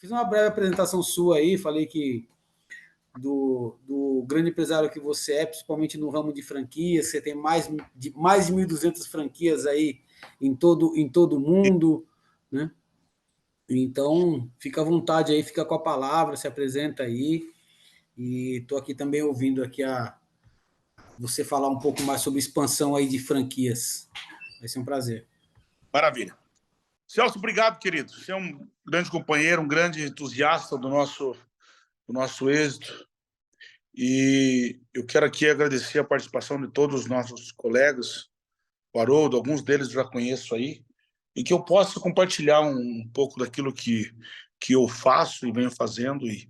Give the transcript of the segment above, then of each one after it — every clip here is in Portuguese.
fiz uma breve apresentação sua aí, falei que do grande empresário que você é, principalmente no ramo de franquias, você tem mais de 1.200 franquias aí em todo o mundo, né? Então, fica à vontade aí, fica com a palavra, se apresenta aí. E estou aqui também ouvindo aqui você falar um pouco mais sobre expansão aí de franquias. Vai ser um prazer. Maravilha. Celso, obrigado, querido. Você é um grande companheiro, um grande entusiasta do nosso êxito. E eu quero aqui agradecer a participação de todos os nossos colegas, o Haroldo, alguns deles eu já conheço aí, e que eu possa compartilhar um pouco daquilo que eu faço e venho fazendo, e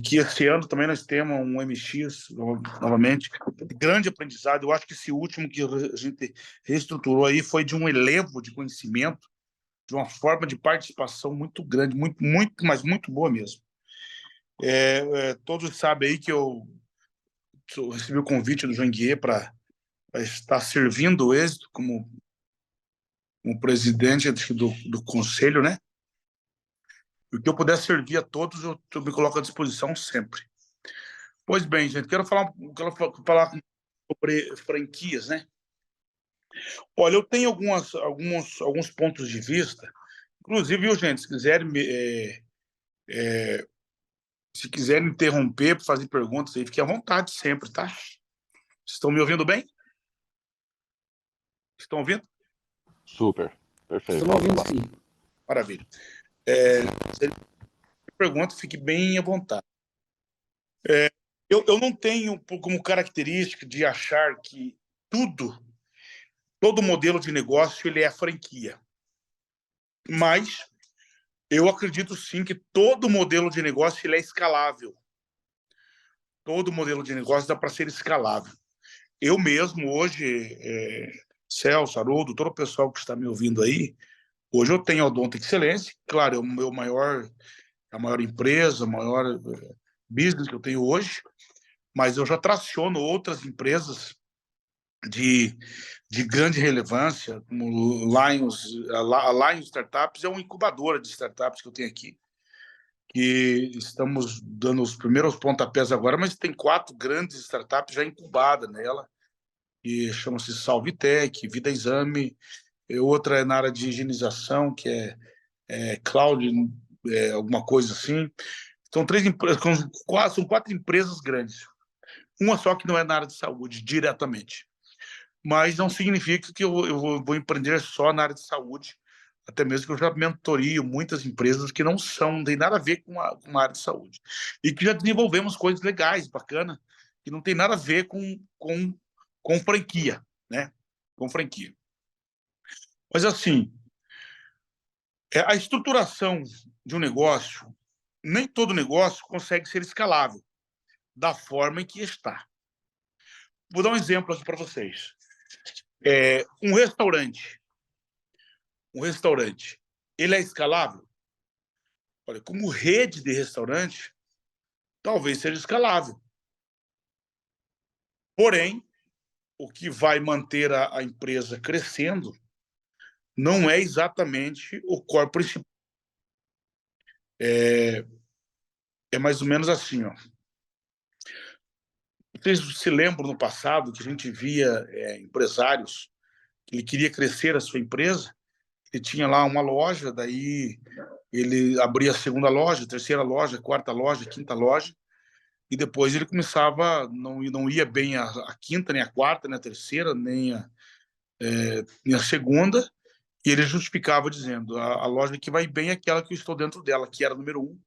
que esse ano também nós temos um MX, novamente, de grande aprendizado. Eu acho que esse último que a gente reestruturou aí foi de um elevo de conhecimento, de uma forma de participação muito grande, mas muito boa mesmo. Todos sabem aí que eu recebi o convite do Janguier para estar servindo o êxito como presidente do conselho, né? E o que eu puder servir a todos, eu me coloco à disposição sempre. Pois bem, gente, quero falar sobre franquias, né? Olha, eu tenho alguns pontos de vista. Inclusive, viu, gente, se quiserem interromper, fazer perguntas aí, fique à vontade sempre, tá? Vocês estão me ouvindo bem? Estão ouvindo? Super, perfeito. Estamos ouvindo sim. Maravilha. Se pergunta, fique bem à vontade. Eu não tenho como característica de achar que todo modelo de negócio ele é franquia. Mas eu acredito sim que todo modelo de negócio ele é escalável. Todo modelo de negócio dá para ser escalável. Eu mesmo hoje, Celso, Haroldo, todo o pessoal que está me ouvindo aí, hoje eu tenho a Odonto Excelência, claro, é a maior empresa, o maior business que eu tenho hoje, mas eu já traciono outras empresas de grande relevância, como a Lions Startups é uma incubadora de startups que eu tenho aqui, que estamos dando os primeiros pontapés agora, mas tem 4 grandes startups já incubadas nela, que chama-se Salvitec, Vida Exame, outra é na área de higienização, que é Cloud, alguma coisa assim. São 3 empresas, são 4 empresas grandes. Uma só que não é na área de saúde, diretamente. Mas não significa que eu vou empreender só na área de saúde, até mesmo que eu já mentorio muitas empresas que não tem nada a ver com a área de saúde. E que já desenvolvemos coisas legais, bacanas, que não tem nada a ver com franquia, né? Com franquia. Mas, assim, a estruturação de um negócio, nem todo negócio consegue ser escalável da forma em que está. Vou dar um exemplo aqui para vocês. Um restaurante, ele é escalável? Olha, como rede de restaurante, talvez seja escalável. Porém, o que vai manter a empresa crescendo não é exatamente o core principal. É mais ou menos assim, ó. Vocês se lembram no passado que a gente via empresários que ele queria crescer a sua empresa, ele tinha lá uma loja, daí ele abria a segunda loja, terceira loja, quarta loja, quinta loja, e depois ele começava, não ia bem a quinta, nem a quarta, nem a terceira, nem a segunda, e ele justificava dizendo, a loja que vai bem é aquela que eu estou dentro dela, que era número 1,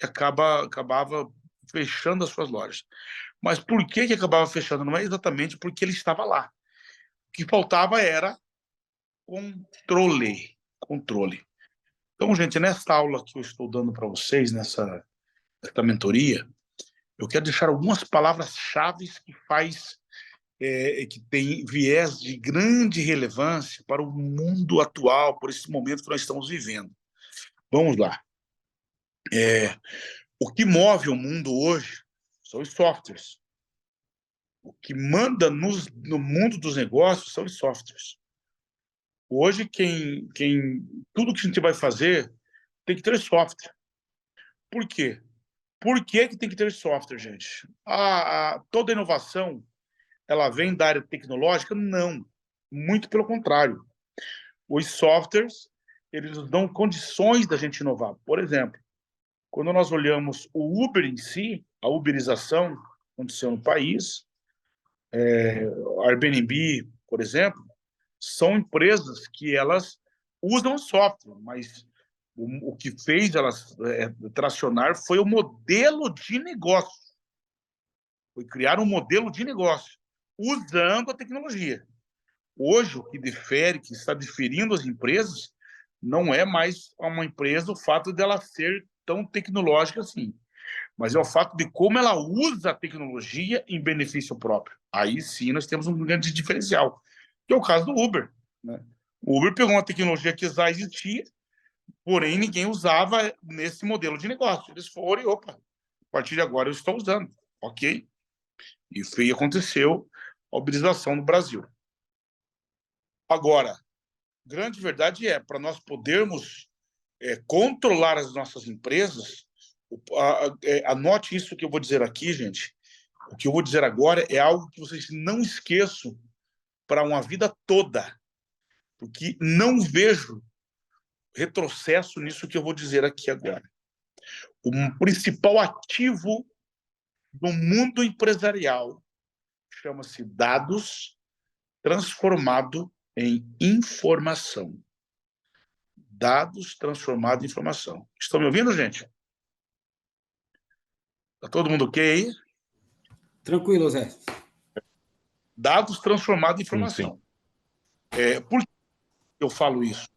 e acabava fechando as suas lojas. Mas por que acabava fechando? Não é exatamente porque ele estava lá. O que faltava era controle. Então, gente, nessa aula que eu estou dando para vocês, nessa mentoria, eu quero deixar algumas palavras-chave que tem viés de grande relevância para o mundo atual, por esse momento que nós estamos vivendo. Vamos lá. O que move o mundo hoje são os softwares. O que manda no mundo dos negócios são os softwares. Hoje, tudo que a gente vai fazer tem que ter software. Por quê? Por que tem que ter software, gente? Toda inovação, ela vem da área tecnológica? Não. Muito pelo contrário. Os softwares, eles nos dão condições da gente inovar. Por exemplo, quando nós olhamos o Uber em si, a uberização que aconteceu no país, a Airbnb, por exemplo, são empresas que elas usam software, mas o que fez elas tracionar foi o modelo de negócio. Foi criar um modelo de negócio usando a tecnologia. Hoje, o que difere, que está diferindo as empresas, não é mais uma empresa o fato dela ser tão tecnológica assim, mas é o fato de como ela usa a tecnologia em benefício próprio. Aí sim nós temos um grande diferencial, que é o caso do Uber, né? O Uber pegou uma tecnologia que já existia, porém ninguém usava nesse modelo de negócio. Eles foram e, opa, a partir de agora eu estou usando, ok? E foi aconteceu a uberização no Brasil. Agora, grande verdade para nós podermos controlar as nossas empresas, anote isso que eu vou dizer aqui, gente. O que eu vou dizer agora é algo que vocês não esqueçam para uma vida toda, porque não vejo retrocesso nisso que eu vou dizer aqui agora. O principal ativo do mundo empresarial chama-se dados transformado em informação. Dados transformados em informação. Estão me ouvindo, gente? Está todo mundo ok aí? Tranquilo, Zé. Dados transformados em informação. Por que eu falo isso?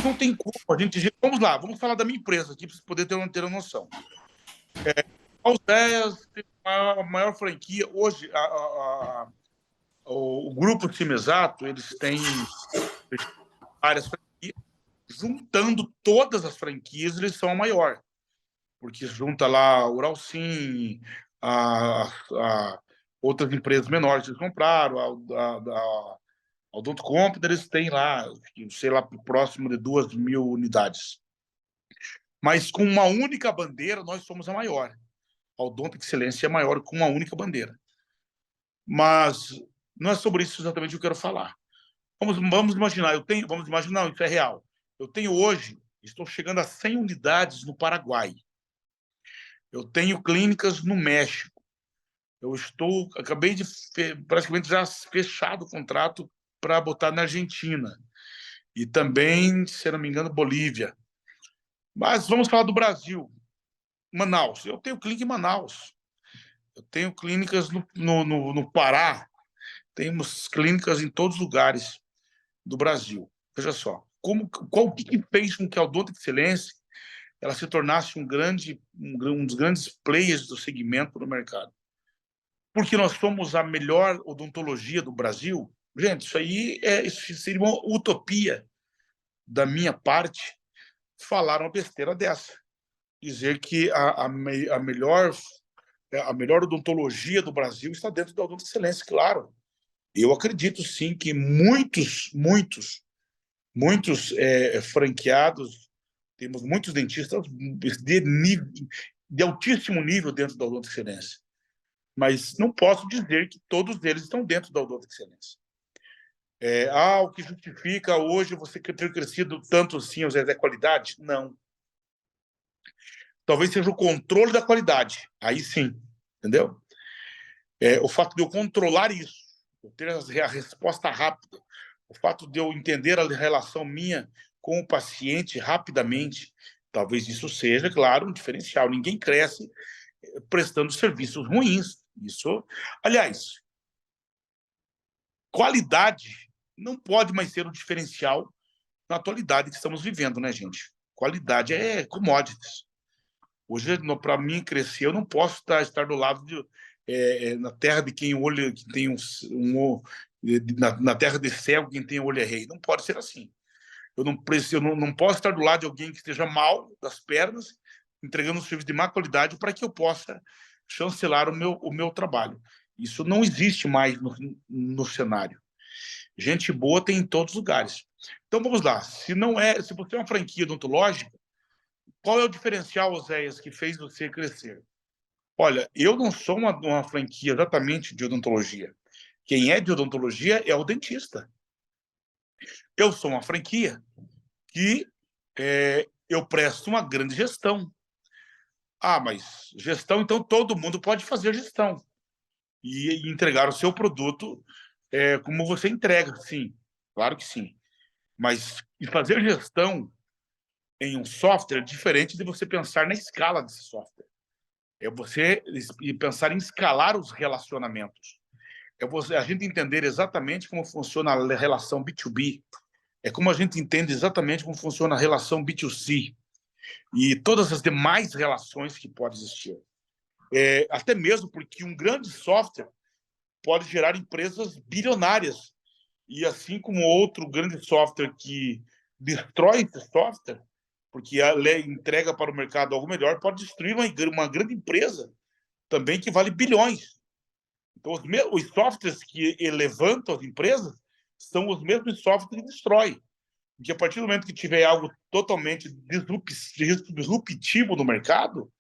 Não tem como a gente... Vamos lá, vamos falar da minha empresa aqui para vocês poderem ter uma noção. A Alzés tem a maior franquia. Hoje, o grupo Time Exato, eles têm várias franquias. Juntando todas as franquias, eles são a maior. Porque junta lá a Uralsim, a outras empresas menores que eles compraram, a Odonto Company, eles têm lá, sei lá, próximo de 2.000 unidades. Mas com uma única bandeira, nós somos a maior. A Odonto Excelência é maior com uma única bandeira. Mas não é sobre isso exatamente que eu quero falar. Vamos imaginar, vamos imaginar, isso é real. Eu tenho hoje, estou chegando a 100 unidades no Paraguai. Eu tenho clínicas no México. Acabei de praticamente já fechado o contrato para botar na Argentina. E também, se não me engano, Bolívia. Mas vamos falar do Brasil. Manaus. Eu tenho clínica em Manaus. Eu tenho clínicas no Pará. Temos clínicas em todos os lugares do Brasil. Veja só. O que fez com que a Odonto Excelência ela se tornasse um dos grandes players do segmento no mercado? Porque nós somos a melhor odontologia do Brasil? Gente, isso seria uma utopia da minha parte falar uma besteira dessa. Dizer que a melhor odontologia do Brasil está dentro da Odonto Excelência, claro. Eu acredito, sim, que muitos franqueados, temos muitos dentistas de altíssimo nível dentro da Odonto Excelência. Mas não posso dizer que todos eles estão dentro da Odonto Excelência. O que justifica hoje você ter crescido tanto assim, é qualidade? Não. Talvez seja o controle da qualidade. Aí sim, entendeu? O fato de eu controlar isso, eu ter a resposta rápida, o fato de eu entender a relação minha com o paciente rapidamente, talvez isso seja, claro, um diferencial. Ninguém cresce prestando serviços ruins. Isso, aliás, qualidade não pode mais ser um diferencial na atualidade que estamos vivendo, né, gente? Qualidade é commodities. Hoje, para mim crescer, eu não posso estar do lado na terra de quem olha, que tem na terra de cego quem tem olho é rei. Não pode ser assim. Eu não posso estar do lado de alguém que esteja mal das pernas, entregando um serviço de má qualidade para que eu possa chancelar o meu trabalho. Isso não existe mais no cenário. Gente boa tem em todos os lugares. Então, vamos lá. Se você é uma franquia odontológica, qual é o diferencial, Oséias, que fez você crescer? Olha, eu não sou uma franquia exatamente de odontologia. Quem é de odontologia é o dentista. Eu sou uma franquia que eu presto uma grande gestão. Ah, mas gestão, então todo mundo pode fazer gestão e entregar o seu produto como você entrega, sim, claro que sim. Mas fazer gestão em um software é diferente de você pensar na escala desse software. É você pensar em escalar os relacionamentos. É a gente entender exatamente como funciona a relação B2B. É como a gente entende exatamente como funciona a relação B2C e todas as demais relações que podem existir. Até mesmo porque um grande software pode gerar empresas bilionárias. E assim como outro grande software que destrói esse software, porque entrega para o mercado algo melhor, pode destruir uma grande empresa também que vale bilhões. Então, os softwares que levantam as empresas são os mesmos softwares que destroem. Porque a partir do momento que tiver algo totalmente disruptivo no mercado,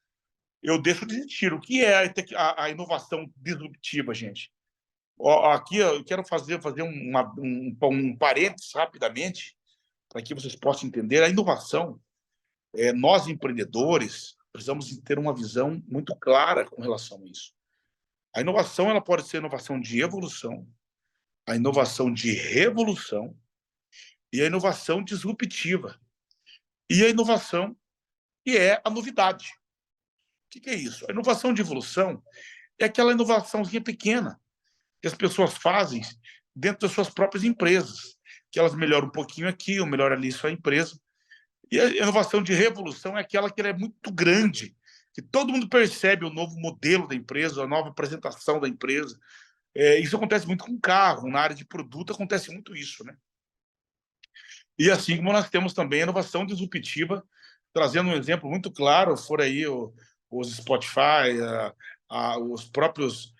eu deixo de existir. O que é a inovação disruptiva, gente? Aqui eu quero fazer um parênteses rapidamente, para que vocês possam entender. A inovação, nós empreendedores, precisamos ter uma visão muito clara com relação a isso. A inovação ela pode ser inovação de evolução, a inovação de revolução e a inovação disruptiva. E a inovação que é a novidade. O que é isso? A inovação de evolução é aquela inovaçãozinha pequena que as pessoas fazem dentro das suas próprias empresas, que elas melhoram um pouquinho aqui, ou melhoram ali sua empresa. E a inovação de revolução é aquela que ela é muito grande, que todo mundo percebe o novo modelo da empresa, a nova apresentação da empresa. Isso acontece muito com carro, na área de produto acontece muito isso, né? E assim como nós temos também a inovação disruptiva, trazendo um exemplo muito claro, foram aí os Spotify, os próprios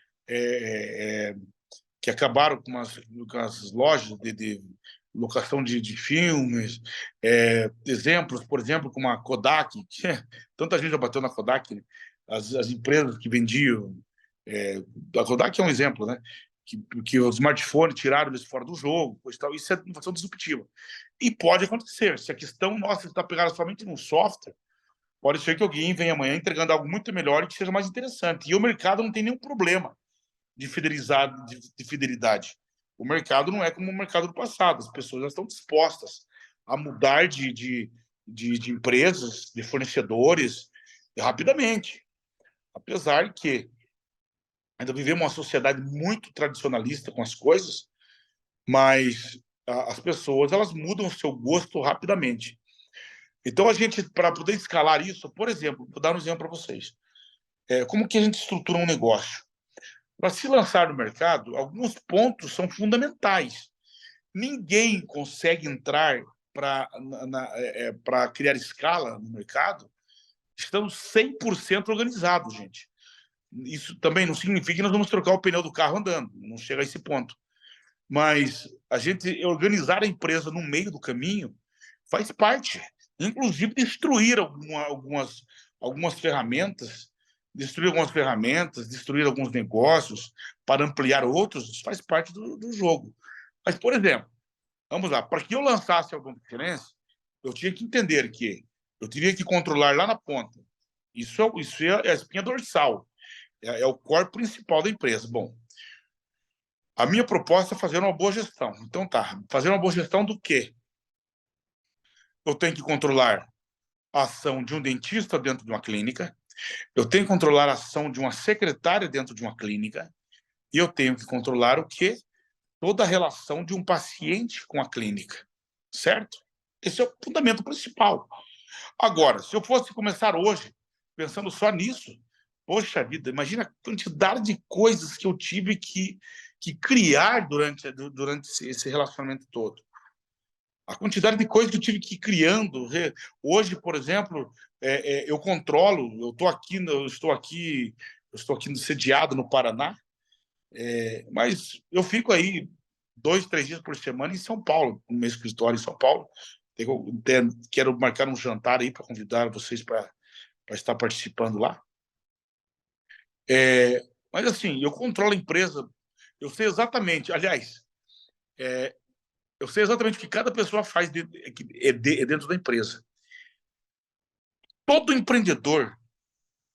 que acabaram com as lojas de locação de filmes, exemplos, por exemplo, como a Kodak, que tanta gente já bateu na Kodak, né? As empresas que vendiam... a Kodak é um exemplo, né? Que os smartphones tiraram eles fora do jogo, isso é inovação disruptiva. E pode acontecer, se a questão nossa está pegada somente num software, pode ser que alguém venha amanhã entregando algo muito melhor e que seja mais interessante. E o mercado não tem nenhum problema de fidelidade. O mercado não é como o mercado do passado. As pessoas já estão dispostas a mudar de empresas, de fornecedores, rapidamente. Apesar que ainda vivemos uma sociedade muito tradicionalista com as coisas, mas as pessoas elas mudam o seu gosto rapidamente. Então, a gente, para poder escalar isso, por exemplo, vou dar um exemplo para vocês. Como que a gente estrutura um negócio? Para se lançar no mercado, alguns pontos são fundamentais. Ninguém consegue entrar para criar escala no mercado estando 100% organizados, gente. Isso também não significa que nós vamos trocar o pneu do carro andando, não chega a esse ponto. Mas a gente organizar a empresa no meio do caminho faz parte. Inclusive, destruir algumas ferramentas, destruir alguns negócios para ampliar outros, isso faz parte do jogo. Mas, por exemplo, vamos lá, para que eu lançasse alguma diferença, eu tinha que entender que eu teria que controlar lá na ponta. Isso é a espinha dorsal, é o core principal da empresa. Bom, a minha proposta é fazer uma boa gestão. Então, fazer uma boa gestão do quê? Eu tenho que controlar a ação de um dentista dentro de uma clínica, eu tenho que controlar a ação de uma secretária dentro de uma clínica, e eu tenho que controlar o quê? Toda a relação de um paciente com a clínica, certo? Esse é o fundamento principal. Agora, se eu fosse começar hoje, pensando só nisso, poxa vida, imagina a quantidade de coisas que eu tive que criar durante esse relacionamento todo. A quantidade de coisas que eu tive que ir criando. Hoje, por exemplo, eu controlo, eu estou aqui sediado no Paraná, mas eu fico aí 2, 3 dias por semana em São Paulo, no meu escritório em São Paulo, Quero marcar um jantar aí para convidar vocês para estar participando lá. Mas, assim, eu controlo a empresa, eu sei exatamente, aliás, eu sei exatamente o que cada pessoa faz dentro da empresa. Todo empreendedor,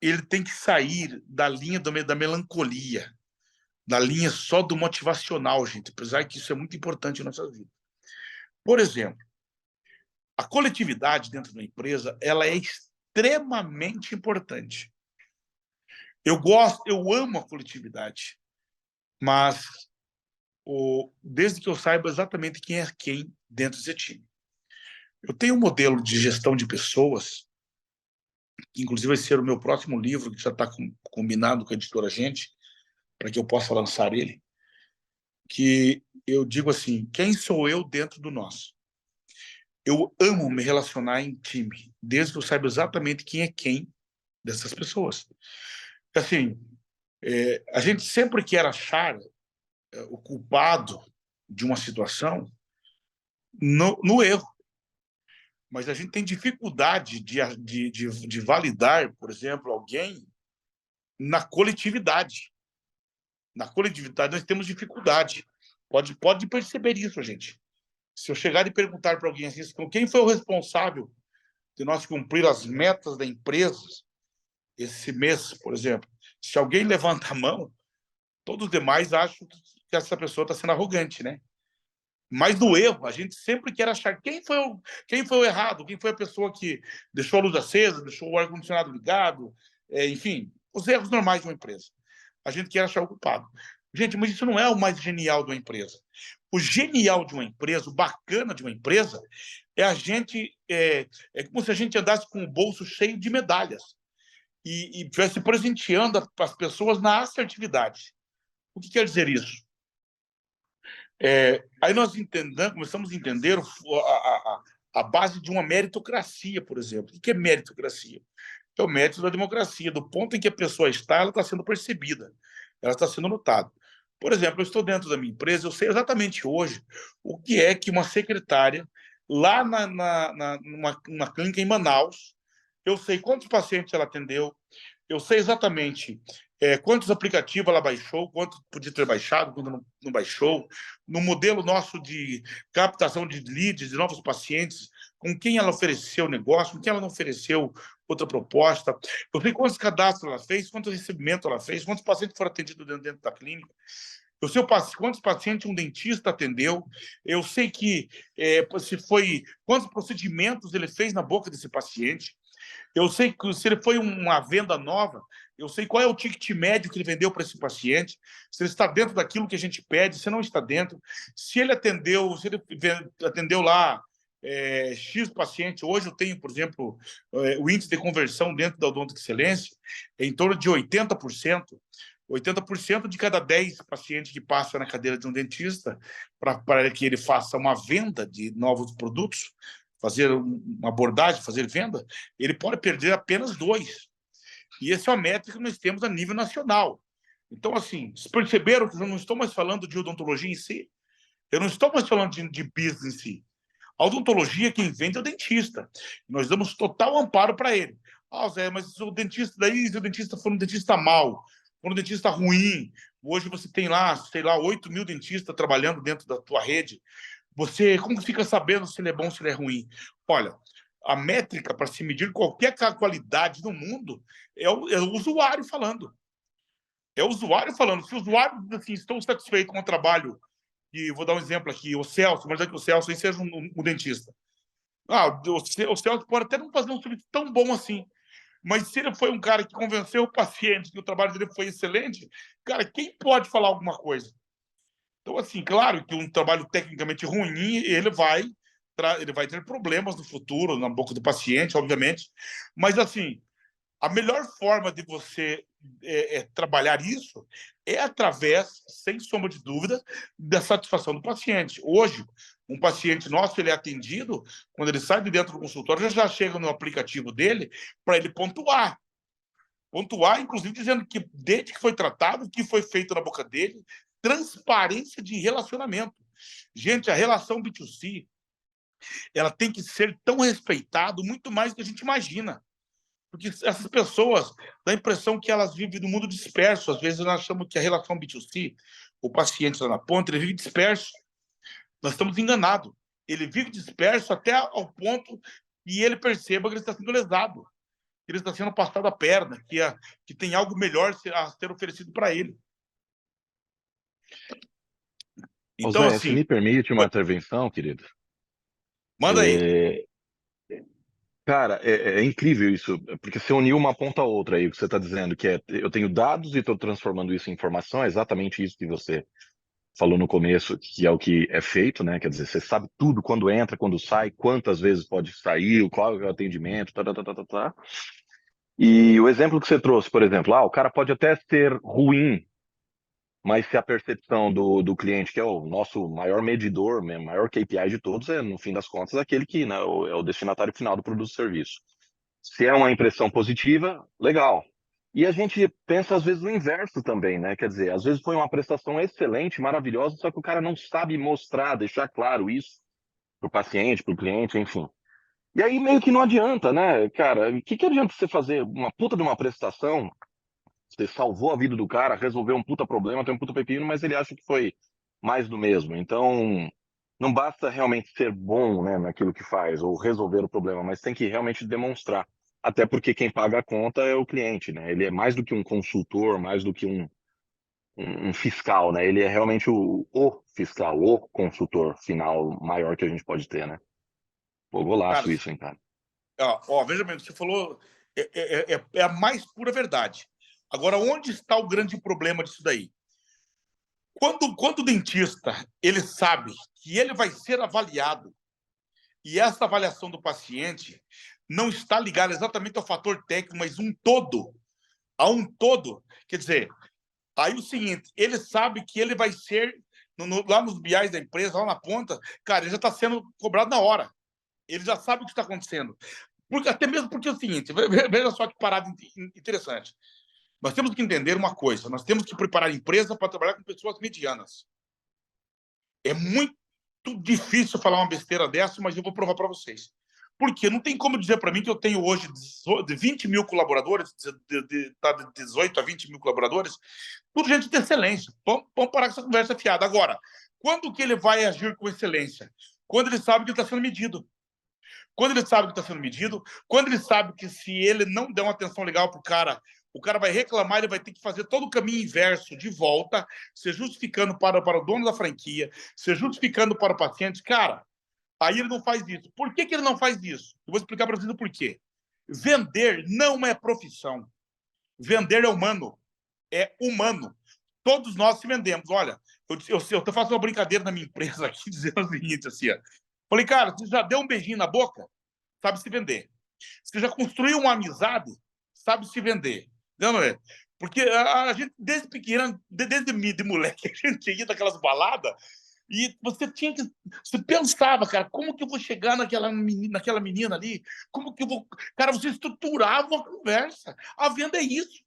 ele tem que sair da linha da melancolia, da linha só do motivacional, gente, apesar que isso é muito importante na nossa vida. Por exemplo, a coletividade dentro da empresa, ela é extremamente importante. Eu amo a coletividade, mas desde que eu saiba exatamente quem é quem dentro desse time. Eu tenho um modelo de gestão de pessoas, que inclusive vai ser o meu próximo livro, que já está combinado com a editora Gente, para que eu possa lançar ele, que eu digo assim, quem sou eu dentro do nosso? Eu amo me relacionar em time, desde que eu saiba exatamente quem é quem dessas pessoas. Assim, a gente sempre quer achar o culpado de uma situação no erro, mas a gente tem dificuldade de validar, por exemplo, alguém na coletividade. Na coletividade nós temos dificuldade. Pode perceber isso, gente. Se eu chegar e perguntar para alguém assim, quem foi o responsável de nós cumprir as metas da empresa esse mês, por exemplo, se alguém levanta a mão, todos os demais acham que essa pessoa está sendo arrogante, né? Mas no erro, a gente sempre quer achar quem foi o errado, quem foi a pessoa que deixou a luz acesa, deixou o ar-condicionado ligado, enfim, os erros normais de uma empresa. A gente quer achar o culpado. Gente, mas isso não é o mais genial de uma empresa. O genial de uma empresa, o bacana de uma empresa, é como se a gente andasse com o bolso cheio de medalhas e estivesse presenteando as pessoas na assertividade. O que quer dizer isso? Aí nós começamos a entender a base de uma meritocracia, por exemplo. O que é meritocracia? É o mérito da democracia. Do ponto em que a pessoa está, ela está sendo percebida, ela está sendo notada. Por exemplo, eu estou dentro da minha empresa, eu sei exatamente hoje o que é que uma secretária, lá numa clínica em Manaus, eu sei quantos pacientes ela atendeu, eu sei exatamente quantos aplicativos ela baixou, quanto podia ter baixado, quando não baixou, no modelo nosso de captação de leads, de novos pacientes, com quem ela ofereceu negócio, com quem ela não ofereceu outra proposta. Eu sei quantos cadastros ela fez, quanto recebimento ela fez, quantos pacientes foram atendidos dentro da clínica. Eu sei quantos pacientes um dentista atendeu. Eu sei quantos procedimentos ele fez na boca desse paciente. Eu sei que se ele foi uma venda nova, eu sei qual é o ticket médio que ele vendeu para esse paciente, se ele está dentro daquilo que a gente pede, se não está dentro, se ele atendeu lá X paciente. Hoje eu tenho, por exemplo, o índice de conversão dentro da Odonto Excelência é em torno de 80%. 80% de cada 10 pacientes que passam na cadeira de um dentista para que ele faça uma venda de novos produtos, fazer uma abordagem, fazer venda, ele pode perder apenas 2. E essa é uma métrica que nós temos a nível nacional. Então, assim, vocês perceberam que eu não estou mais falando de odontologia em si? Eu não estou mais falando de business em si. A odontologia, quem vende é o dentista. Nós damos total amparo para ele. Zé, mas o dentista daí, se o dentista for um dentista mau, for um dentista ruim, hoje você tem lá, sei lá, 8 mil dentistas trabalhando dentro da tua rede, como fica sabendo se ele é bom ou se ele é ruim? Olha, a métrica para se medir qualquer qualidade no mundo é o usuário falando. É o usuário falando. Se os usuários assim, estão satisfeitos com o trabalho, e vou dar um exemplo aqui, o Celso, mas é que o Celso seja um dentista. O Celso pode até não fazer um serviço tão bom assim, mas se ele foi um cara que convenceu o paciente que o trabalho dele foi excelente, cara, quem pode falar alguma coisa? Então, assim, claro que um trabalho tecnicamente ruim, ele vai ter problemas no futuro, na boca do paciente, obviamente, mas, assim, a melhor forma de você trabalhar isso é através, sem sombra de dúvida, da satisfação do paciente. Hoje, um paciente nosso, ele é atendido, quando ele sai de dentro do consultório, já chega no aplicativo dele para ele pontuar. Pontuar, inclusive, dizendo que desde que foi tratado, o que foi feito na boca dele, transparência de relacionamento. Gente, a relação B2C, ela tem que ser tão respeitada, muito mais do que a gente imagina. Porque essas pessoas dá a impressão que elas vivem no mundo disperso. Às vezes nós achamos que a relação B2C, o paciente lá na ponta, ele vive disperso. Nós estamos enganados. Ele vive disperso até ao ponto que ele perceba que ele está sendo lesado, que ele está sendo passado a perna, que tem algo melhor a ser oferecido para ele. Ô Então, Zé, se assim, me permite uma intervenção, querido. manda aí. Cara, é incrível isso, porque você uniu uma ponta a outra aí, o que você está dizendo, que é, eu tenho dados e estou transformando isso em informação, é exatamente isso que você falou no começo, que é o que é feito, né? Quer dizer, você sabe tudo, quando entra, quando sai, quantas vezes pode sair, qual é o atendimento, tá. E o exemplo que você trouxe, por exemplo, o cara pode até ser ruim, mas se a percepção do cliente, que é o nosso maior medidor, maior KPI de todos, é, no fim das contas, aquele que, né, é o destinatário final do produto ou serviço. Se é uma impressão positiva, legal. E a gente pensa, às vezes, no inverso também, né? Quer dizer, às vezes foi uma prestação excelente, maravilhosa, só que o cara não sabe mostrar, deixar claro isso para o paciente, para o cliente, enfim. E aí meio que não adianta, né, cara? O que adianta você fazer uma puta de uma prestação, você salvou a vida do cara, resolveu um puta problema, tem um puta pepino, mas ele acha que foi mais do mesmo. Então, não basta realmente ser bom, né, naquilo que faz, ou resolver o problema, mas tem que realmente demonstrar. Até porque quem paga a conta é o cliente, né? Ele é mais do que um consultor, mais do que um fiscal, né? Ele é realmente o fiscal, o consultor final maior que a gente pode ter, né? Pô, Cara, golaço isso, hein, cara? veja bem, você falou é a mais pura verdade. Agora, onde está o grande problema disso daí? Quando o dentista ele sabe que ele vai ser avaliado e essa avaliação do paciente não está ligada exatamente ao fator técnico, mas a um todo, quer dizer, aí o seguinte, ele sabe que ele vai ser, lá nos BIs da empresa, lá na ponta, cara, ele já está sendo cobrado na hora. Ele já sabe o que está acontecendo. Até mesmo porque é o seguinte, veja só que parada interessante. Nós temos que entender uma coisa, nós temos que preparar a empresa para trabalhar com pessoas medianas. É muito difícil falar uma besteira dessa, mas eu vou provar para vocês. Porque não tem como dizer para mim que eu tenho hoje de 20 mil colaboradores, de 18 a 20 mil colaboradores, tudo gente de excelência. Vamos parar com essa conversa fiada. Agora, quando que ele vai agir com excelência? Quando ele sabe que ele está sendo medido. Quando ele sabe que está sendo medido, quando ele sabe que se ele não der uma atenção legal para o cara vai reclamar, ele vai ter que fazer todo o caminho inverso de volta, se justificando para o dono da franquia, se justificando para o paciente. Cara, aí ele não faz isso. Por que ele não faz isso? Eu vou explicar para vocês o porquê. Vender não é profissão. Vender é humano. É humano. Todos nós se vendemos. Olha, eu estou fazendo uma brincadeira na minha empresa aqui, dizendo o seguinte, assim, ó. Falei, cara, você já deu um beijinho na boca? Sabe se vender. Você já construiu uma amizade? Sabe se vender. Não é? Porque a gente, desde pequeno, desde de moleque, a gente ia daquelas baladas e você tinha que... Você pensava, cara, como que eu vou chegar naquela menina ali? Como que eu vou... Cara, você estruturava a conversa. A venda é isso.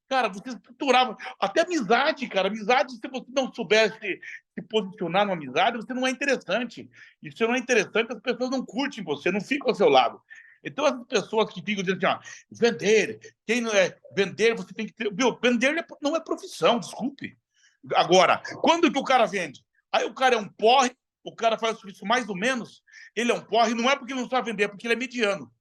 Cara, você estruturava. Até amizade, cara. Amizade, se você não soubesse se posicionar numa amizade, você não é interessante. E se não é interessante, as pessoas não curtem você, não ficam ao seu lado. Então, as pessoas que ficam dizendo assim, vender, quem não é vender, você tem que ter. Viu? Vender não é profissão, desculpe. Agora, quando que o cara vende? Aí o cara é um porre, o cara faz o serviço mais ou menos, ele é um porre, não é porque ele não sabe vender, é porque ele é mediano.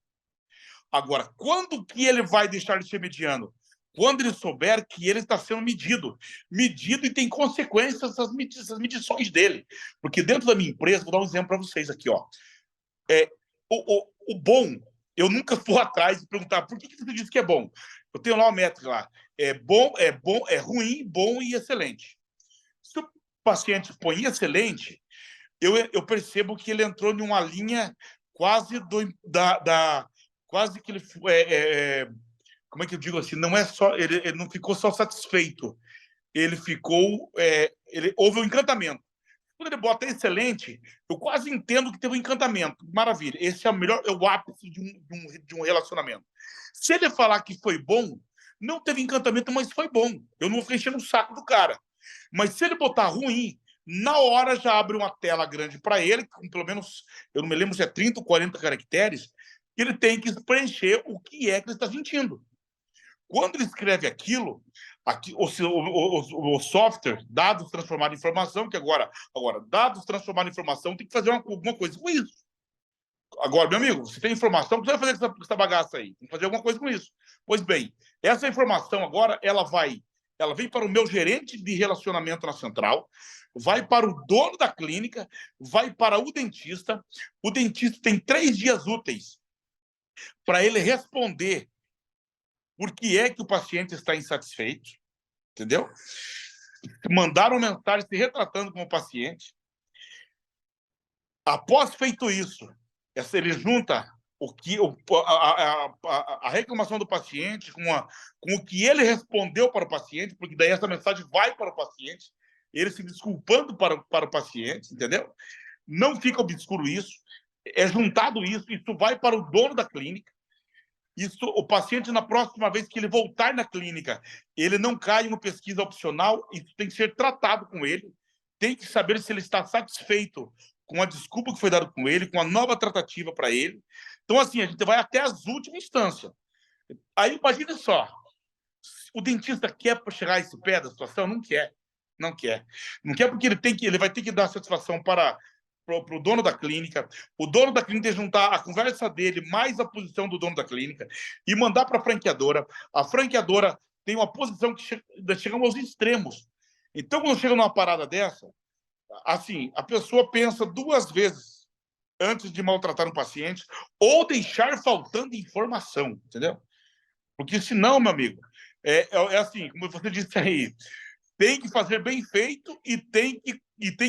Agora, quando que ele vai deixar de ser mediano? Quando ele souber que ele está sendo medido. Medido e tem consequências essas medições dele. Porque dentro da minha empresa, vou dar um exemplo para vocês aqui, ó. O bom, eu nunca vou atrás e perguntar por que você disse que é bom. Eu tenho lá uma métrica lá. É ruim, bom e excelente. Se o paciente põe excelente, eu percebo que ele entrou em uma linha quase quase que ele como é que eu digo assim, não é só ele não ficou só satisfeito, ele ficou houve um encantamento. Quando ele bota excelente, eu quase entendo que teve um encantamento. Maravilha, esse é o melhor, é o ápice de um relacionamento. Se ele falar que foi bom, não teve encantamento, mas foi bom. Eu não vou ficar enchendo o saco do cara. Mas se ele botar ruim, na hora já abre uma tela grande para ele, com pelo menos, eu não me lembro se é 30 ou 40 caracteres, que ele tem que preencher o que é que ele está sentindo. Quando ele escreve aquilo, o software, dados transformados em informação, que agora dados transformados em informação, tem que fazer alguma coisa com isso. Agora, meu amigo, você tem informação, o que você vai fazer com essa bagaça aí? Tem que fazer alguma coisa com isso. Pois bem, essa informação agora, ela vem para o meu gerente de relacionamento na central, vai para o dono da clínica, vai para o dentista. O dentista tem 3 dias úteis para ele responder por que é que o paciente está insatisfeito, entendeu? Mandaram mensagem se retratando como paciente. Após feito isso, ele junta a reclamação do paciente com o que ele respondeu para o paciente, porque daí essa mensagem vai para o paciente, ele se desculpando para o paciente, entendeu? Não fica obscuro isso, é juntado isso vai para o dono da clínica. Isso, o paciente, na próxima vez que ele voltar na clínica, ele não cai em uma pesquisa opcional, isso tem que ser tratado com ele, tem que saber se ele está satisfeito com a desculpa que foi dada com ele, com a nova tratativa para ele. Então, assim, a gente vai até as últimas instâncias. Aí, imagine só, o dentista quer chegar a esse pé da situação? Não quer. Não quer. Não quer porque ele vai ter que dar satisfação para o dono da clínica, o dono da clínica juntar a conversa dele mais a posição do dono da clínica e mandar para a franqueadora. A franqueadora tem uma posição que chegamos aos extremos. Então, quando chega numa parada dessa, assim, a pessoa pensa 2 vezes antes de maltratar um paciente ou deixar faltando informação, entendeu? Porque senão, meu amigo, é assim, como você disse aí, tem que fazer bem feito e tem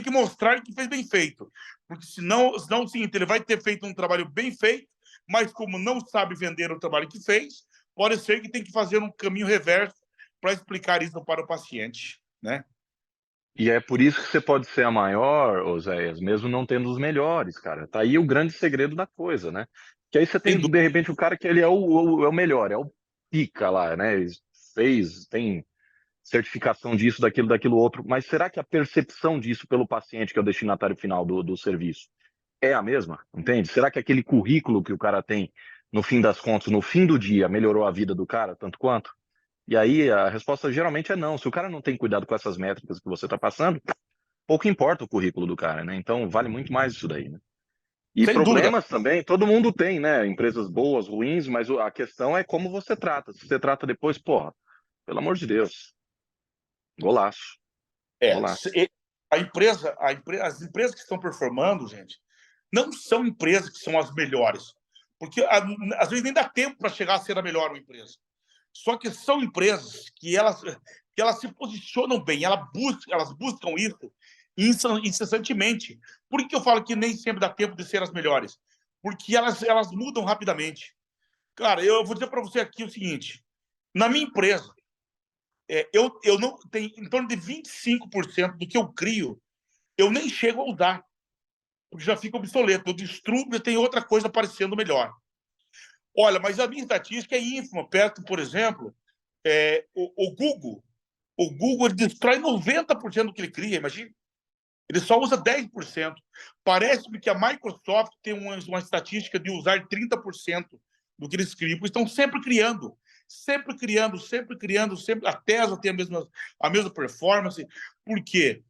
que mostrar que fez bem feito. Porque senão é o seguinte, ele vai ter feito um trabalho bem feito, mas como não sabe vender o trabalho que fez, pode ser que tem que fazer um caminho reverso para explicar isso para o paciente, né? E é por isso que você pode ser a maior, Oséias, mesmo não tendo os melhores, cara. Tá aí o grande segredo da coisa, né? Que aí você tem, de repente, o cara que ele é o melhor, é o pica lá, né? Ele tem certificação disso, daquilo outro. Mas será que a percepção disso pelo paciente, que é o destinatário final do serviço, é a mesma? Entende? Será que aquele currículo que o cara tem, no fim das contas, no fim do dia, melhorou a vida do cara, tanto quanto? E aí a resposta geralmente é não. Se o cara não tem cuidado com essas métricas que você está passando, pouco importa o currículo do cara, né? Então vale muito mais isso daí, né? E Sem dúvida. problemas também, todo mundo tem, né? Empresas boas, ruins, mas a questão é como você trata. Se você trata depois, porra, pelo amor de Deus, golaço. Golaço. As empresas que estão performando, gente, não são empresas que são as melhores. Porque às vezes nem dá tempo para chegar a ser a melhor uma empresa. Só que são empresas que elas se posicionam bem, elas buscam isso incessantemente. Por que eu falo que nem sempre dá tempo de ser as melhores? Porque elas mudam rapidamente. Cara, eu vou dizer para você aqui o seguinte: na minha empresa, eu não tenho em torno de 25% do que eu crio, eu nem chego a usar, porque já fica obsoleto. Eu destruo e tem outra coisa aparecendo melhor. Olha, mas a minha estatística é ínfima. Perto, por exemplo, o Google. O Google ele destrói 90% do que ele cria, imagina. Ele só usa 10%. Parece-me que a Microsoft tem uma estatística de usar 30% do que eles criam, porque estão sempre criando. Sempre criando, sempre criando, sempre. A Tesla tem a mesma performance. Por quê?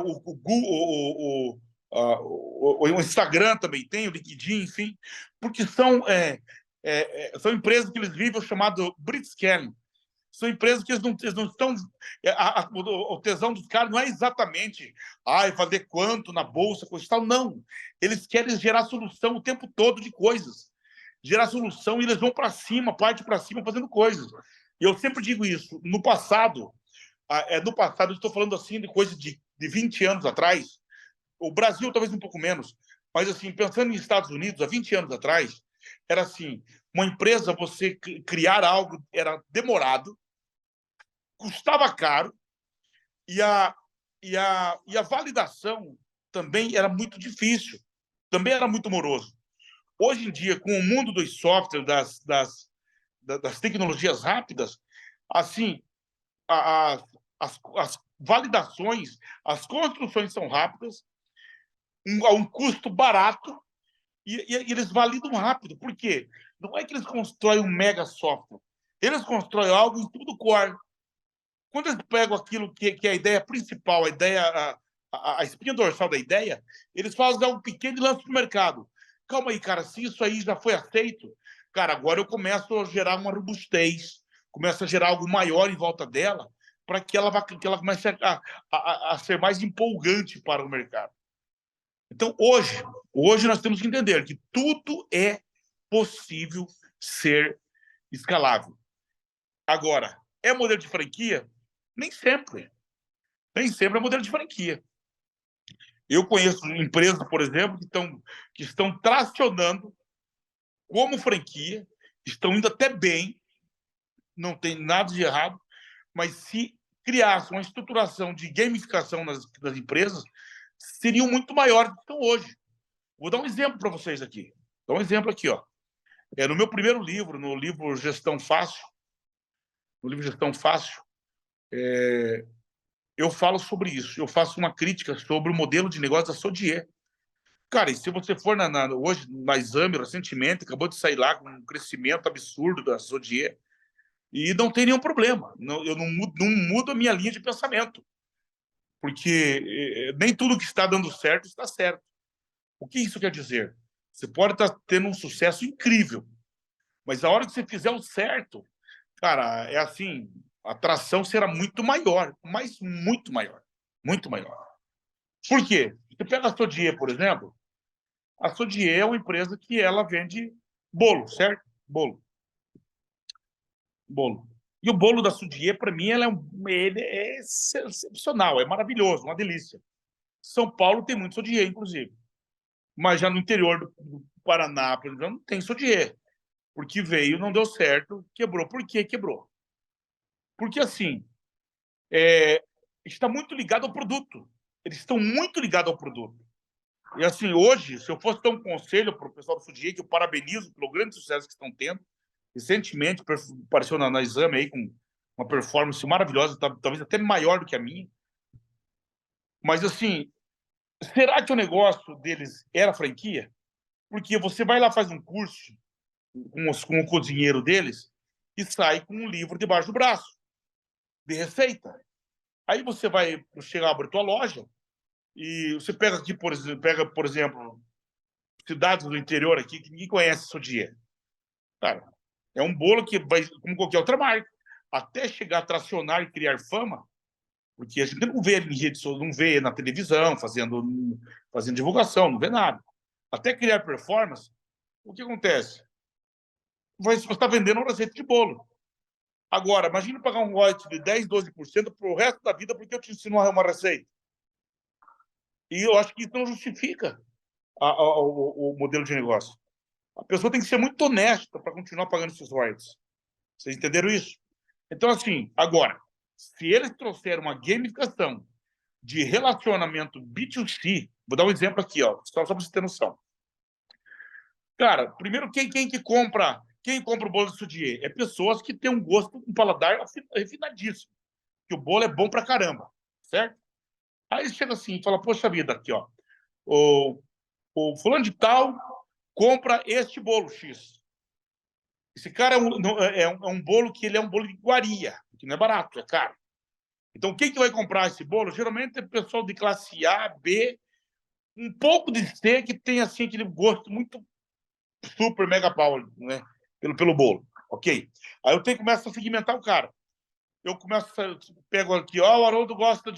O Google, o Instagram também tem, o LinkedIn, enfim, porque são empresas que eles vivem o chamado blitzscaling. São empresas que eles não estão... O tesão dos caras não é exatamente fazer quanto na bolsa, coisa e tal, não. Eles querem gerar solução o tempo todo de coisas. Gerar solução e eles vão para cima, parte para cima, fazendo coisas. E eu sempre digo isso. No passado, eu estou falando assim de coisa de 20 anos atrás, o Brasil talvez um pouco menos, mas assim, pensando nos Estados Unidos, há 20 anos atrás, era assim, uma empresa, você criar algo era demorado, custava caro, e a validação também era muito difícil, também era muito moroso. Hoje em dia, com o mundo dos softwares, das tecnologias rápidas, assim, as validações, as construções são rápidas, a um custo barato, e eles validam rápido. Por quê? Não é que eles constroem um mega software. Eles constroem algo em tudo core. Quando eles pegam aquilo que é a ideia principal, a espinha dorsal da ideia, eles fazem algo pequeno e lançam para o mercado. Calma aí, cara, se isso aí já foi aceito, cara, agora eu começo a gerar uma robustez, começo a gerar algo maior em volta dela, para que ela comece a ser mais empolgante para o mercado. Então, hoje nós temos que entender que tudo é possível ser escalável. Agora, é modelo de franquia? Nem sempre. Nem sempre é modelo de franquia. Eu conheço empresas, por exemplo, que estão tracionando como franquia, estão indo até bem, não tem nada de errado, mas se criasse uma estruturação de gamificação nas empresas, seriam muito maiores do que estão hoje. Vou dar um exemplo para vocês aqui. Vou dar um exemplo aqui, ó. No meu primeiro livro, no livro Gestão Fácil, eu falo sobre isso. Eu faço uma crítica sobre o modelo de negócio da Sodier. Cara, e se você for hoje na Exame, recentemente, acabou de sair lá com um crescimento absurdo da Sodier, e não tem nenhum problema. Eu não mudo a minha linha de pensamento, porque nem tudo que está dando certo está certo. O que isso quer dizer? Você pode estar tendo um sucesso incrível, mas a hora que você fizer o certo, cara, é assim, a atração será muito maior, mas muito maior. Muito maior. Por quê? Você pega a Sodier, por exemplo. A Sodier é uma empresa que ela vende bolo, certo? Bolo. E o bolo da Sodier, para mim, ele é excepcional, é maravilhoso, uma delícia. São Paulo tem muito Sodier, inclusive. Mas já no interior do Paraná, por exemplo, não tem Sodier. Porque veio, não deu certo, quebrou. Por que quebrou? Porque, assim, está muito ligado ao produto. Eles estão muito ligados ao produto. E, assim, hoje, se eu fosse dar um conselho para o pessoal do Sodier, que eu parabenizo pelo grande sucesso que estão tendo, recentemente apareceu na Exame aí com uma performance maravilhosa, talvez até maior do que a minha. Mas, assim, será que o negócio deles era franquia? Porque você vai lá, faz um curso com o cozinheiro deles e sai com um livro debaixo do braço de receita. Aí você vai chegar, abre tua loja e você pega aqui, por exemplo, cidades do interior aqui que ninguém conhece Sodier. Cara, é um bolo que vai, como qualquer outra marca, até chegar a tracionar e criar fama, porque a gente não vê em rede social, não vê na televisão fazendo divulgação, não vê nada. Até criar performance, o que acontece? Você está vendendo uma receita de bolo. Agora, imagine pagar um royalties de 10%, 12% para o resto da vida porque eu te ensino uma receita. E eu acho que isso não justifica o modelo de negócio. A pessoa tem que ser muito honesta para continuar pagando esses royalties. Vocês entenderam isso? Então, assim, agora, se eles trouxeram uma gamificação de relacionamento B2C, vou dar um exemplo aqui, ó, só para você ter noção. Cara, primeiro, quem que compra? Quem compra o bolo de Sodier? É pessoas que têm um gosto, um paladar refinadíssimo. Que o bolo é bom pra caramba, certo? Aí chega assim e fala, poxa vida, aqui, ó. O fulano de tal compra este bolo X. Esse cara é um bolo que ele é um bolo de iguaria, que não é barato, é caro. Então, quem que vai comprar esse bolo? Geralmente é pessoal de classe A, B, um pouco de C, que tem assim aquele gosto muito super mega power, né? Pelo bolo, ok? Aí eu começo a segmentar o cara. Eu pego aqui, ó, o Haroldo gosta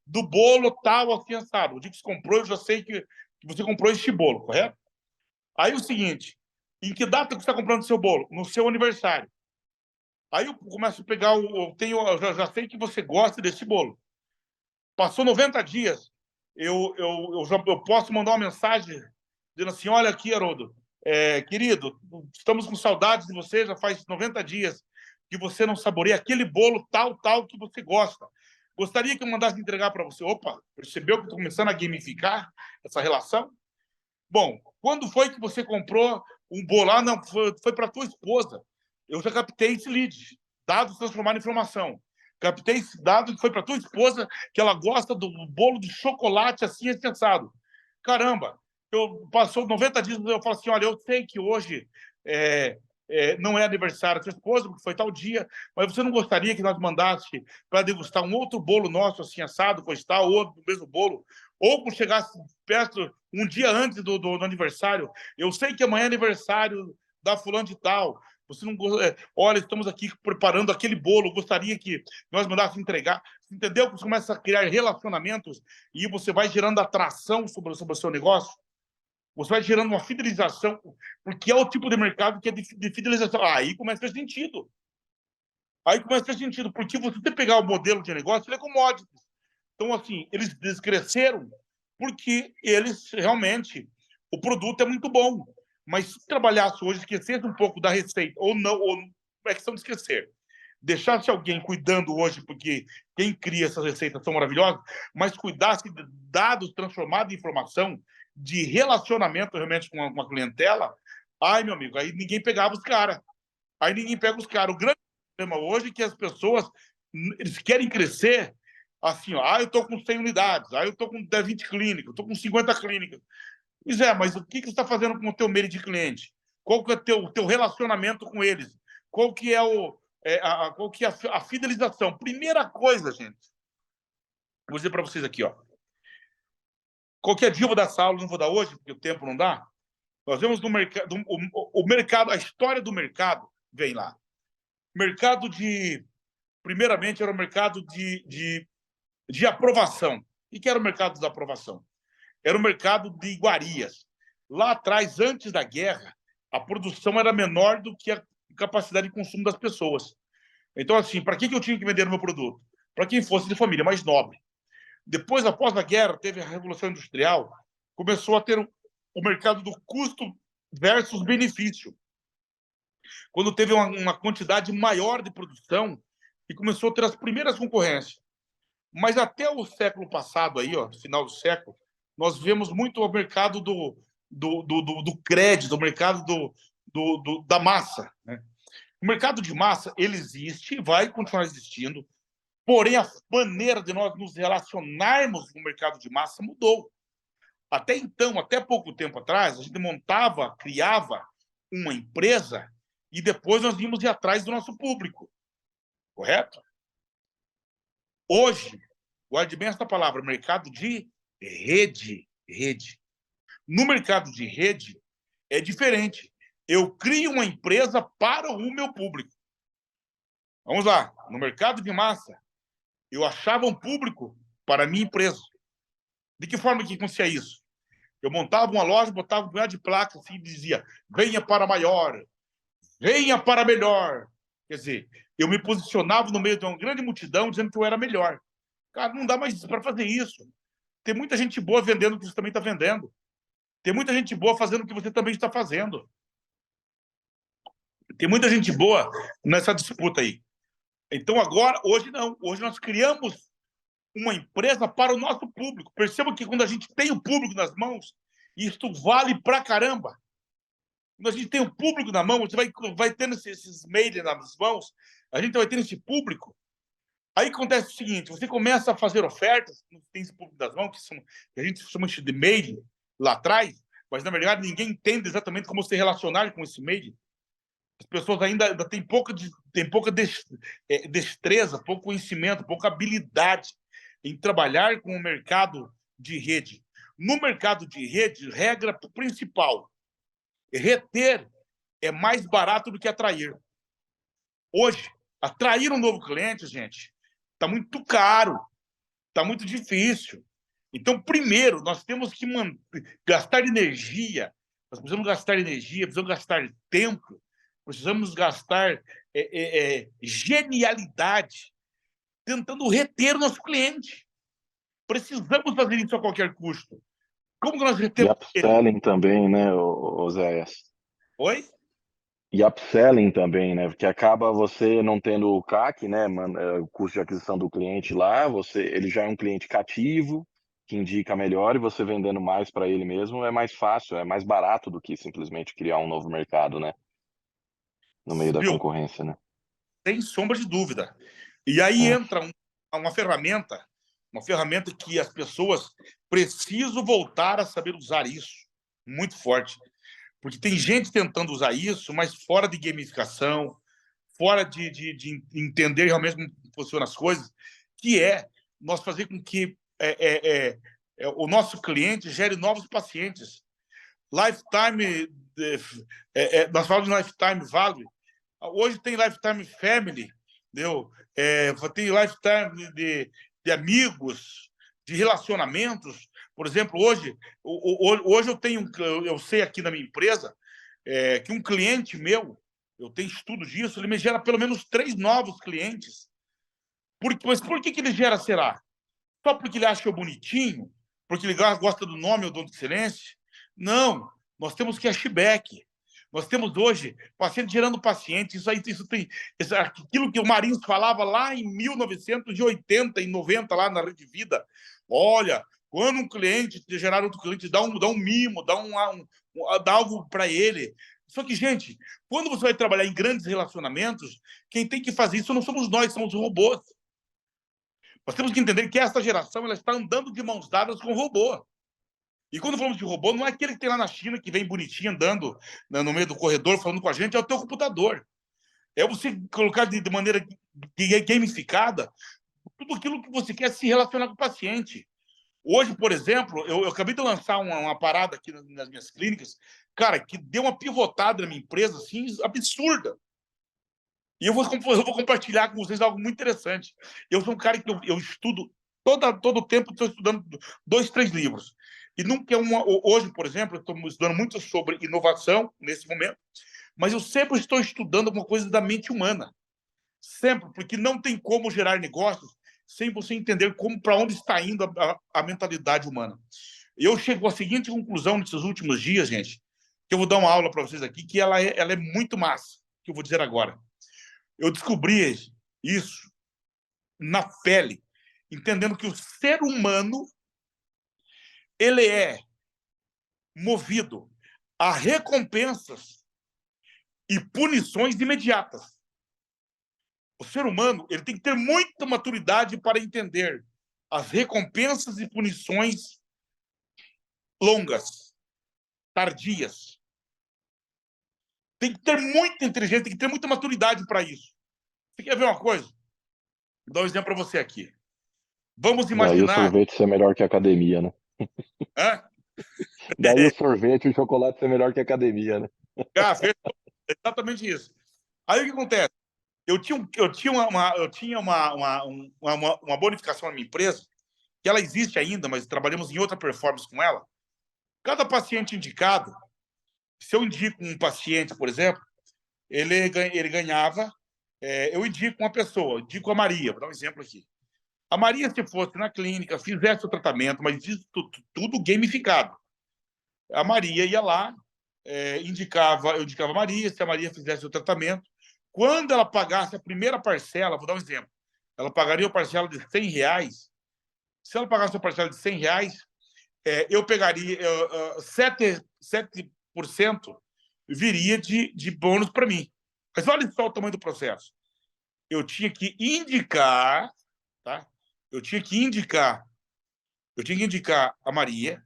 do bolo tal, assim, assado. O dia que você comprou, eu já sei que você comprou este bolo, correto? Aí o seguinte, em que data que você está comprando o seu bolo? No seu aniversário. Aí eu começo a pegar, eu já sei que você gosta desse bolo. Passou 90 dias, eu posso mandar uma mensagem dizendo assim, olha aqui, Haroldo, querido, estamos com saudades de você, já faz 90 dias que você não saboreia aquele bolo tal que você gosta. Gostaria que eu mandasse entregar para você. Opa, percebeu que estou começando a gamificar essa relação? Bom, quando foi que você comprou um bolo? Ah, não, foi para tua esposa. Eu já captei esse lead. Dados transformados em informação. Captei esse dado que foi para tua esposa, que ela gosta do bolo de chocolate assim, assado. Caramba, passou 90 dias, eu falo assim, olha, eu sei que hoje não é aniversário da sua esposa, porque foi tal dia, mas você não gostaria que nós mandasse para degustar um outro bolo nosso, assim, assado, coisa tal, ou do mesmo bolo, ou quando chegasse perto, um dia antes do aniversário, eu sei que amanhã é aniversário da fulana de tal, você não olha, estamos aqui preparando aquele bolo, gostaria que nós mandássemos entregar, entendeu? Você começa a criar relacionamentos e você vai gerando atração sobre o seu negócio, você vai gerando uma fidelização, porque é o tipo de mercado que é de fidelização. Aí começa a ter sentido. Aí começa a ter sentido, porque você pegar o modelo de negócio, ele é commodity. Então, assim, eles cresceram porque eles realmente, o produto é muito bom. Mas se trabalhasse hoje, esquecesse um pouco da receita, ou não é questão de esquecer. Deixasse alguém cuidando hoje, porque quem cria essas receitas são maravilhosas, mas cuidasse de dados transformados em informação, de relacionamento realmente com uma clientela, ai, meu amigo, aí ninguém pegava os caras. Aí ninguém pega os caras. O grande problema hoje é que as pessoas eles querem crescer assim, ó, eu estou com 100 unidades, eu estou com 20 clínicas, estou com 50 clínicas. Pois é, mas o que você está fazendo com o teu meio de cliente? Qual que é o teu relacionamento com eles? Qual que é, qual que é a fidelização? Primeira coisa, gente, vou dizer para vocês aqui, ó. Qualquer dia eu vou dar essa aula, não vou dar hoje, porque o tempo não dá. Nós vemos no mercado, o mercado, a história do mercado vem lá. Mercado primeiramente, era o mercado de aprovação. E que era o mercado da aprovação? Era o mercado de iguarias. Lá atrás, antes da guerra, a produção era menor do que a capacidade de consumo das pessoas. Então, assim, para que eu tinha que vender o meu produto? Para quem fosse de família mais nobre. Depois, após a guerra, teve a Revolução Industrial, começou a ter o mercado do custo versus benefício. Quando teve uma quantidade maior de produção e começou a ter as primeiras concorrências. Mas até o século passado, aí, ó, final do século, nós vemos muito o mercado do crédito, o mercado da massa. Né? O mercado de massa, ele existe e vai continuar existindo, porém a maneira de nós nos relacionarmos com o mercado de massa mudou. Até então, até pouco tempo atrás, a gente montava, criava uma empresa e depois nós íamos ir atrás do nosso público, correto? Hoje, guarde bem essa palavra, mercado de rede. No mercado de rede, é diferente. Eu crio uma empresa para o meu público. Vamos lá. No mercado de massa, eu achava um público para a minha empresa. De que forma que acontecia isso? Eu montava uma loja, botava um punhado de placas assim, e dizia, venha para maior, venha para melhor. Quer dizer, eu me posicionava no meio de uma grande multidão dizendo que eu era melhor. Cara, não dá mais para fazer isso. Tem muita gente boa vendendo o que você também está vendendo. Tem muita gente boa fazendo o que você também está fazendo. Tem muita gente boa nessa disputa aí. Então, agora, hoje não. Hoje nós criamos uma empresa para o nosso público. Perceba que quando a gente tem o público nas mãos, isso vale pra caramba. Quando a gente tem o público na mão, você vai tendo esses mails nas mãos, a gente vai tendo esse público. Aí acontece o seguinte, você começa a fazer ofertas, não tem esse público das mãos, que a gente chama de mail lá atrás, mas na verdade ninguém entende exatamente como se relacionar com esse mail. As pessoas ainda têm pouca destreza, pouco conhecimento, pouca habilidade em trabalhar com o mercado de rede. No mercado de rede, regra principal, reter é mais barato do que atrair. Hoje, atrair um novo cliente, gente, está muito caro, está muito difícil. Então, primeiro, nós temos que gastar energia, nós precisamos gastar energia, precisamos gastar tempo, precisamos gastar genialidade tentando reter o nosso cliente. Precisamos fazer isso a qualquer custo. Como que nós E retemos ele? upselling também, né, Oséias? Oi? E upselling também, né? Porque acaba você não tendo o CAC, né, o custo de aquisição do cliente lá, ele já é um cliente cativo, que indica melhor, e você vendendo mais para ele mesmo é mais fácil, é mais barato do que simplesmente criar um novo mercado, né? No meio da Viu? concorrência, né? Sem sombra de dúvida. E aí entra uma ferramenta que as pessoas precisam voltar a saber usar isso, muito forte. Porque tem gente tentando usar isso, mas fora de gamificação, fora de entender realmente como funcionam as coisas, que é nós fazer com que o nosso cliente gere novos pacientes. Lifetime, nós falamos de lifetime value. Hoje tem lifetime family, entendeu? Tem lifetime de amigos, de relacionamentos. Por exemplo, hoje eu sei aqui na minha empresa que um cliente meu, eu tenho estudo disso, ele me gera pelo menos 3 novos clientes. Mas por que ele gera, será? Só porque ele acha eu bonitinho? Porque ele gosta do nome Odonto Excelência? Não, nós temos cashback. Nós temos hoje paciente gerando paciente. Aquilo que o Marinho falava lá em 1980 e 90, lá na Rede Vida. Olha, quando um cliente gerar outro cliente, dá um mimo, dá algo para ele. Só que, gente, quando você vai trabalhar em grandes relacionamentos, quem tem que fazer isso não somos nós, somos os robôs. Nós temos que entender que essa geração ela está andando de mãos dadas com o robô. E quando falamos de robô, não é aquele que tem lá na China, que vem bonitinho andando no meio do corredor falando com a gente, é o teu computador. É você colocar de maneira gamificada tudo aquilo que você quer se relacionar com o paciente. Hoje, por exemplo, eu acabei de lançar uma parada aqui nas minhas clínicas, cara, que deu uma pivotada na minha empresa, assim, absurda. E eu vou compartilhar com vocês algo muito interessante. Eu sou um cara que eu estudo todo o tempo, estou estudando 2, 3 livros. E nunca hoje, por exemplo, eu estou estudando muito sobre inovação nesse momento, mas eu sempre estou estudando alguma coisa da mente humana. Sempre, porque não tem como gerar negócios sem você entender para onde está indo a mentalidade humana. Eu chego à seguinte conclusão nesses últimos dias, gente, que eu vou dar uma aula para vocês aqui, que ela é muito massa, que eu vou dizer agora. Eu descobri isso na pele, entendendo que o ser humano ele é movido a recompensas e punições imediatas. O ser humano ele tem que ter muita maturidade para entender as recompensas e punições longas, tardias. Tem que ter muita inteligência, tem que ter muita maturidade para isso. Você quer ver uma coisa? Vou dar um exemplo para você aqui. Vamos imaginar... Daí o sorvete ser melhor que a academia, né? Hã? Daí o sorvete e o chocolate ser melhor que a academia, né? Exatamente isso. Aí o que acontece? Eu tinha uma bonificação na minha empresa, que ela existe ainda, mas trabalhamos em outra performance com ela. Cada paciente indicado, se eu indico um paciente, por exemplo, ele ganhava, eu indico uma pessoa, indico a Maria, vou dar um exemplo aqui. A Maria, se fosse na clínica, fizesse o tratamento, mas isso tudo gamificado. A Maria ia lá, eu indicava a Maria, se a Maria fizesse o tratamento. Quando ela pagasse a primeira parcela, vou dar um exemplo, ela pagaria a parcela de R$100. Se ela pagasse a parcela de R$100, eu pegaria 7% viria de bônus para mim. Mas olha só o tamanho do processo. Eu tinha que indicar, tá? Eu tinha que indicar a Maria.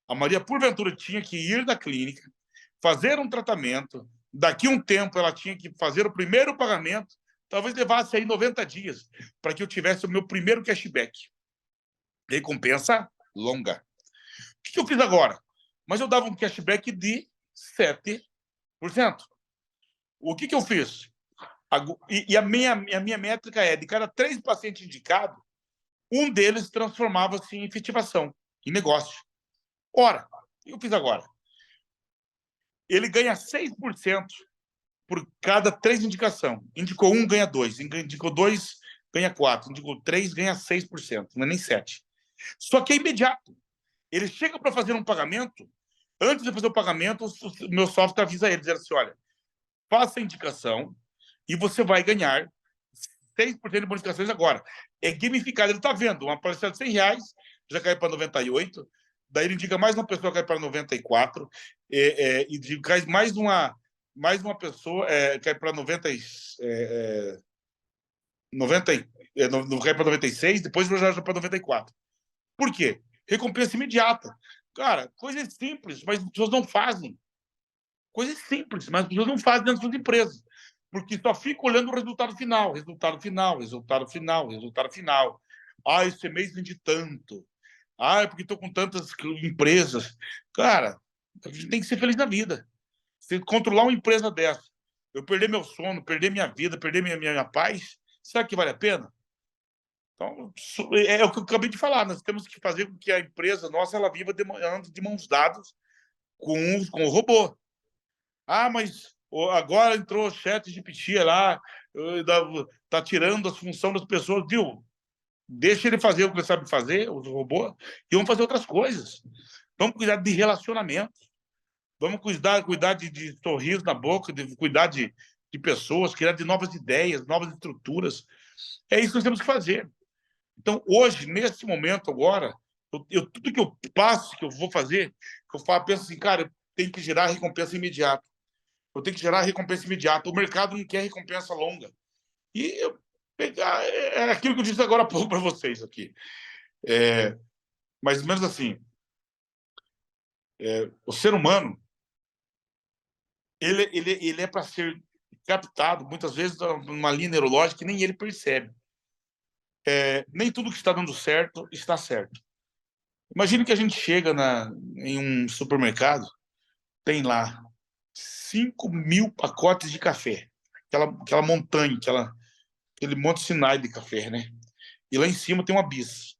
A Maria, porventura, tinha que ir na clínica, fazer um tratamento. Daqui a um tempo, ela tinha que fazer o primeiro pagamento. Talvez levasse aí 90 dias para que eu tivesse o meu primeiro cashback. Recompensa longa. O que eu fiz agora? Mas eu dava um cashback de 7%. O que eu fiz? E a minha métrica é, de cada 3 pacientes indicados, um deles transformava-se em efetivação, em negócio. Ora, o que eu fiz agora? Ele ganha 6% por cada 3 indicações. Indicou 1, ganha 2. Indicou 2, ganha 4. Indicou 3, ganha 6%. Não é nem 7%. Só que é imediato. Ele chega para fazer um pagamento, antes de fazer o pagamento, o meu software avisa ele, dizendo assim, olha, faça a indicação e você vai ganhar 6% de bonificações agora. É gamificado, ele está vendo, uma parcela de R$100 já cai para 98, daí ele indica mais uma pessoa, cai para 94, e cai mais uma pessoa, cai para 90, cai para 96, depois já para 94. Por quê? Recompensa imediata. Cara, coisas simples, mas as pessoas não fazem. Coisas simples, mas as pessoas não fazem dentro das empresas. Porque só fica olhando o resultado final, resultado final, resultado final, resultado final. Ah, esse mês vendi tanto. Ah, é porque estou com tantas empresas. Cara, a gente tem que ser feliz na vida. Se controlar uma empresa dessa, eu perder meu sono, perder minha vida, perder minha paz, será que vale a pena? Então, é o que eu acabei de falar. Nós temos que fazer com que a empresa nossa ela viva de mãos dadas com o robô. Ah, mas agora entrou o chat GPT lá, tá tirando as funções das pessoas. Viu? Deixa ele fazer o que ele sabe fazer, o robô, e vamos fazer outras coisas. Vamos cuidar de relacionamento. Vamos cuidar de sorriso na boca, cuidar de pessoas, criar de novas ideias, novas estruturas. É isso que nós temos que fazer. Então, hoje, nesse momento agora, tudo que eu passo, que eu vou fazer, que eu penso assim, cara, eu tenho que gerar recompensa imediata. Eu tenho que gerar recompensa imediata. O mercado não quer recompensa longa. E eu pegar é aquilo que eu disse agora há pouco para vocês aqui. Mais ou menos assim, o ser humano ele é para ser captado, muitas vezes, numa linha neurológica que nem ele percebe. Nem tudo que está dando certo está certo. Imagine que a gente chega em um supermercado, tem lá 5.000 pacotes de café, aquela montanha, aquele monte Sinai de café, né? E lá em cima tem uma bis.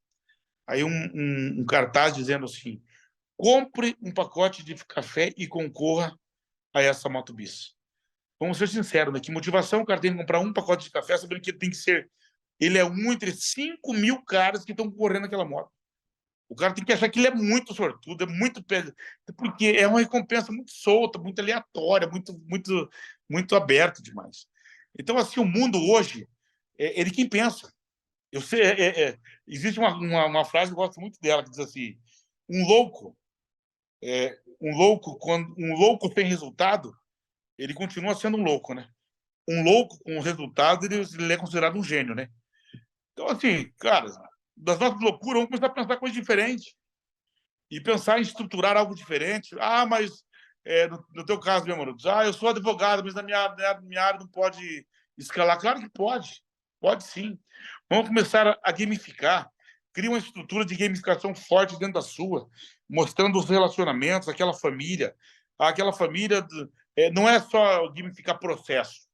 Aí um cartaz dizendo assim: compre um pacote de café e concorra a essa moto bis. Vamos ser sinceros, né? Que motivação o cara tem de comprar um pacote de café, sabendo que ele é um entre 5.000 caras que estão correndo aquela moto. O cara tem que achar que ele é muito sortudo, é muito porque é uma recompensa muito solta, muito aleatória, muito aberta demais. Então, assim, o mundo hoje ele quem pensa. Eu sei, existe uma frase que eu gosto muito dela que diz assim: um louco, quando um louco tem resultado, ele continua sendo um louco, né? Um louco com resultado, ele é considerado um gênio, né? Então, assim, cara, das nossas loucuras, vamos começar a pensar coisas diferentes e pensar em estruturar algo diferente. Ah, mas no teu caso, meu mano, eu sou advogado, mas na minha área não pode escalar. Claro que pode sim. Vamos começar a gamificar. Cria uma estrutura de gamificação forte dentro da sua, mostrando os relacionamentos, aquela família. Aquela família não é só gamificar processo.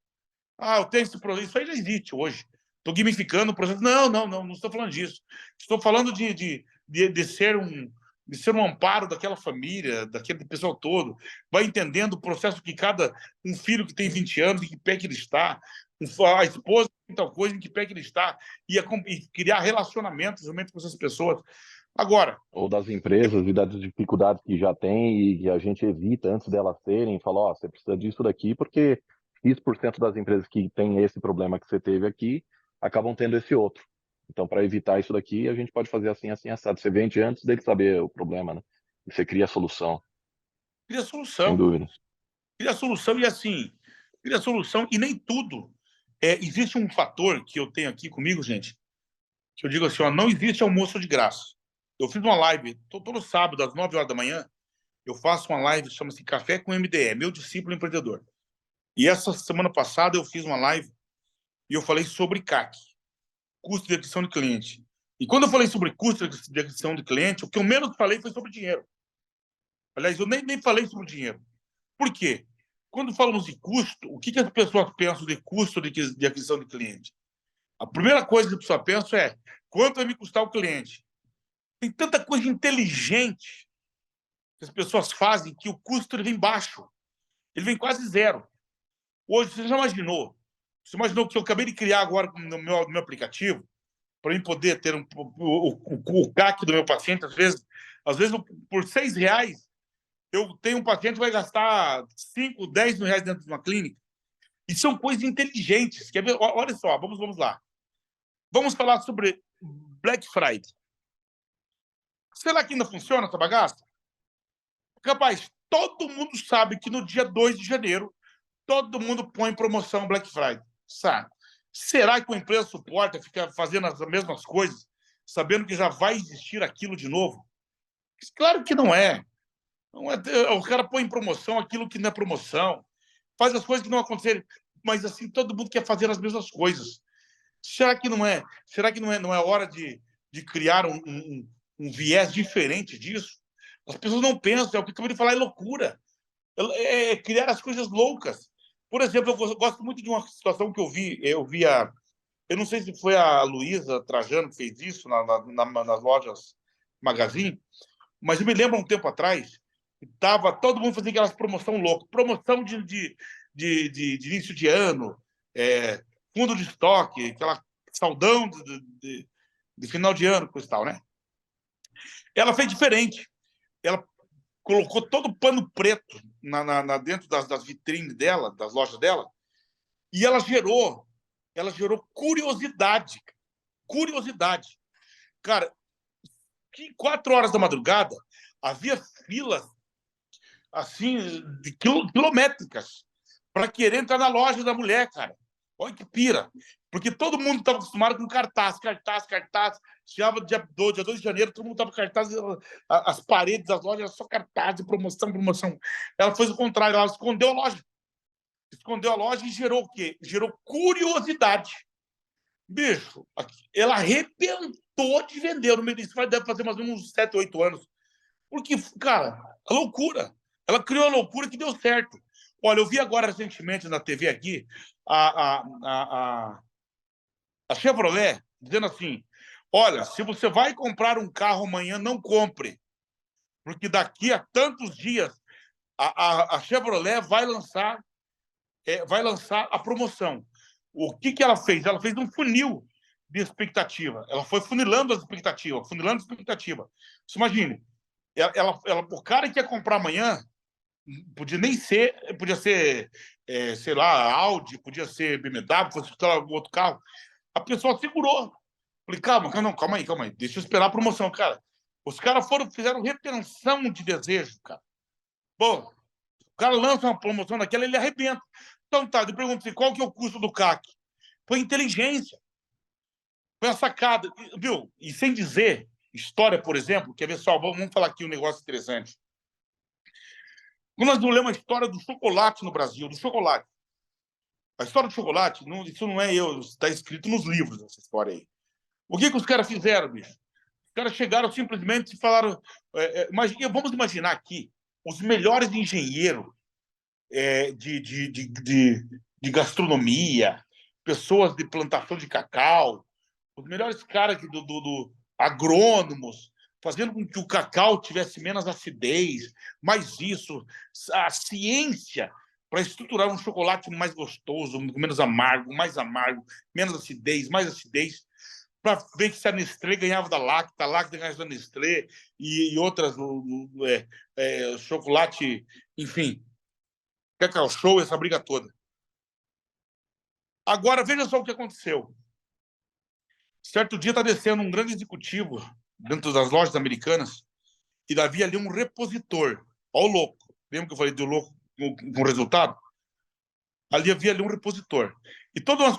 Ah, eu tenho esse processo. Isso aí já existe hoje. Estou gamificando o processo. Não estou falando disso. Estou falando de ser um amparo daquela família, daquele pessoal todo. Vai entendendo o processo que um filho que tem 20 anos, em que pé que ele está, a esposa que tem tal coisa, em que pé que ele está, e criar relacionamentos realmente com essas pessoas. Agora... Ou das empresas e das dificuldades que já tem e que a gente evita antes delas terem, fala, ó, você precisa disso daqui porque X% das empresas que têm esse problema que você teve aqui acabam tendo esse outro. Então, para evitar isso daqui, a gente pode fazer assim, assim, assado. Você vende antes dele saber o problema, né? E você cria a solução. Cria Sem solução. dúvida. Cria solução e assim, cria solução e nem tudo. Existe um fator que eu tenho aqui comigo, gente, que eu digo assim, ó, não existe almoço de graça. Eu fiz uma live, todo sábado, às 9 horas da manhã, eu faço uma live, chama-se Café com MDE, meu discípulo empreendedor. E essa semana passada eu fiz uma live e eu falei sobre CAC, custo de aquisição de cliente. E quando eu falei sobre custo de aquisição de cliente, o que eu menos falei foi sobre dinheiro. Aliás, eu nem falei sobre dinheiro. Por quê? Quando falamos de custo, o que as pessoas pensam de custo de aquisição de cliente? A primeira coisa que a pessoa pensa é quanto vai me custar o cliente? Tem tanta coisa inteligente que as pessoas fazem que o custo ele vem baixo. Ele vem quase zero. Hoje, você já imaginou? Você imaginou que eu acabei de criar agora no meu aplicativo para mim poder ter o CAC do meu paciente, às vezes por R$6, eu tenho um paciente que vai gastar 5, 10 mil reais dentro de uma clínica. E são coisas inteligentes. Quer ver? Olha só, vamos lá. Vamos falar sobre Black Friday. Será que ainda funciona essa bagaça? Rapaz, todo mundo sabe que no dia 2 de janeiro, todo mundo põe promoção Black Friday. Sabe? Será que uma empresa suporta ficar fazendo as mesmas coisas, sabendo que já vai existir aquilo de novo? Claro que não é. Não é. O cara põe em promoção aquilo que não é promoção, faz as coisas que não acontecerem, mas assim todo mundo quer fazer as mesmas coisas. Será que não é? Será que não é hora de criar um viés diferente disso? As pessoas não pensam, é o que eu acabei de falar, é loucura. É criar as coisas loucas. Por exemplo, eu gosto muito de uma situação que eu não sei se foi a Luísa Trajano que fez isso nas lojas Magazine, mas eu me lembro um tempo atrás, estava todo mundo fazendo aquelas promoção louca, promoção de início de ano, fundo de estoque, aquela saldão de final de ano, coisa e tal, né? Ela fez diferente. Ela colocou todo o pano preto dentro das vitrines dela, das lojas dela, e ela gerou curiosidade. Curiosidade. Cara, que 4 horas da madrugada havia filas assim, de quilométricas para querer entrar na loja da mulher, cara. Olha que pira. Porque todo mundo estava acostumado com cartaz. Chegava dia 2 de janeiro, todo mundo estava com cartaz, as paredes das lojas eram só cartaz de promoção. Ela fez o contrário, ela escondeu a loja. Escondeu a loja e gerou o quê? Gerou curiosidade. Bicho, ela arrebentou de vender no meio disso. Deve fazer mais ou menos uns 7, 8 anos. Porque, cara, a loucura. Ela criou a loucura que deu certo. Olha, eu vi agora recentemente na TV aqui a Chevrolet dizendo assim: olha, se você vai comprar um carro amanhã, não compre, porque daqui a tantos dias a Chevrolet vai lançar a promoção. O que ela fez? Ela fez um funil de expectativa. Ela foi funilando as expectativas, Você imagine, o cara que ia comprar amanhã podia ser, sei lá, Audi, podia ser BMW, fosse outro carro. A pessoa segurou. Falei, calma aí, deixa eu esperar a promoção, cara. Os caras fizeram retenção de desejo, cara. Bom, o cara lança uma promoção daquela, ele arrebenta. Então tá, eu pergunto assim, qual que é o custo do CAC? Foi inteligência. Foi a sacada, viu? E sem dizer, história, por exemplo, quer ver só, vamos falar aqui um negócio interessante. Quando nós não lemos a história do chocolate no Brasil, do chocolate. A história do chocolate, isso não é eu, está escrito nos livros, essa história aí. O que os caras fizeram, bicho? Os caras chegaram simplesmente e falaram... vamos imaginar aqui os melhores engenheiros de gastronomia, pessoas de plantação de cacau, os melhores caras do agrônomos, fazendo com que o cacau tivesse menos acidez, mais isso, a ciência para estruturar um chocolate mais gostoso, menos amargo, mais amargo, menos acidez, mais acidez, para ver se a Nestlé ganhava da Lacta, a Lacta ganhava da Nestlé e outras, chocolate, enfim, Cacau Show, essa briga toda. Agora, veja só o que aconteceu. Certo dia está descendo um grande executivo dentro das lojas americanas e havia ali um repositor. Olha o louco. Lembra que eu falei do louco com resultado? Ali havia ali um repositor. E todas nós